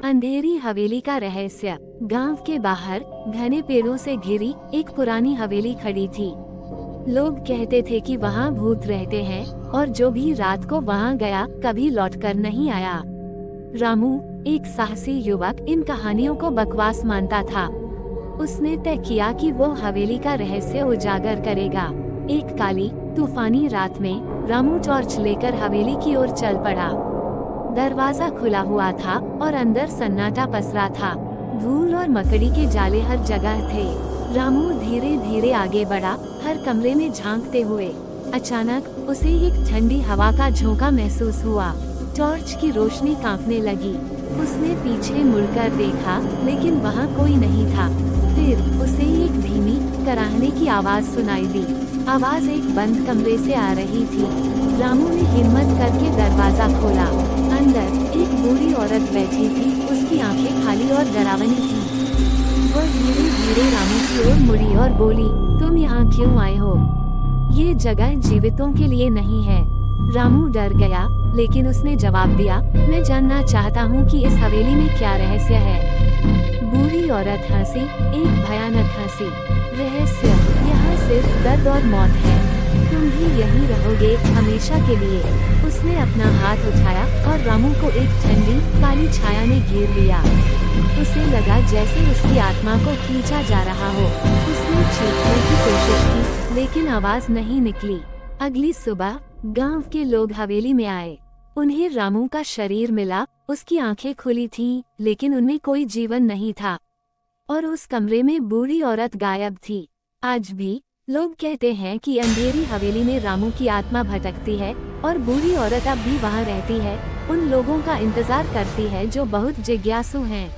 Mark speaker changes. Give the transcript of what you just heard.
Speaker 1: अंधेरी हवेली का रहस्य। गांव के बाहर घने पेड़ों से घिरी एक पुरानी हवेली खड़ी थी। लोग कहते थे कि वहां भूत रहते हैं और जो भी रात को वहां गया कभी लौटकर नहीं आया। रामू, एक साहसी युवक, इन कहानियों को बकवास मानता था। उसने तय किया कि वो हवेली का रहस्य उजागर करेगा। एक काली तूफानी रात में रामू टॉर्च लेकर हवेली की ओर चल पड़ा। दरवाजा खुला हुआ था और अंदर सन्नाटा पसरा था। धूल और मकड़ी के जाले हर जगह थे। रामू धीरे धीरे आगे बढ़ा, हर कमरे में झांकते हुए। अचानक उसे एक ठंडी हवा का झोंका महसूस हुआ। टॉर्च की रोशनी कांपने लगी। उसने पीछे मुड़कर देखा, लेकिन वहाँ कोई नहीं था। फिर उसे एक धीमी कराहने की आवाज सुनाई दी। आवाज एक बंद कमरे से आ रही थी। रामू ने हिम्मत करके दरवाजा खोला। अंदर एक बूढ़ी औरत बैठी थी। उसकी आंखें खाली और डरावनी थी। वह धीरे धीरे रामू की ओर मुड़ी और बोली, तुम यहाँ क्यों आए हो? ये जगह जीवितों के लिए नहीं है। रामू डर गया, लेकिन उसने जवाब दिया, मैं जानना चाहता हूँ कि इस हवेली में क्या रहस्य है। बूढ़ी औरत हंसी, एक भयानक हंसी। रहस्य? यहाँ सिर्फ दर्द और मौत है। तुम भी यहीं रहोगे हमेशा के लिए। उसने अपना हाथ उठाया और रामू को एक ठंडी काली छाया ने घेर लिया। उसे लगा जैसे उसकी आत्मा को खींचा जा रहा हो। उसने चीखने की कोशिश की, लेकिन आवाज नहीं निकली। अगली सुबह गांव के लोग हवेली में आए। उन्हें रामू का शरीर मिला। उसकी आंखें खुली थीं, लेकिन उनमें कोई जीवन नहीं था। और उस कमरे में बूढ़ी औरत गायब थी। आज भी लोग कहते हैं कि अंधेरी हवेली में रामू की आत्मा भटकती है और बूढ़ी औरत अब भी वहां रहती है, उन लोगों का इंतजार करती है जो बहुत जिज्ञासु हैं।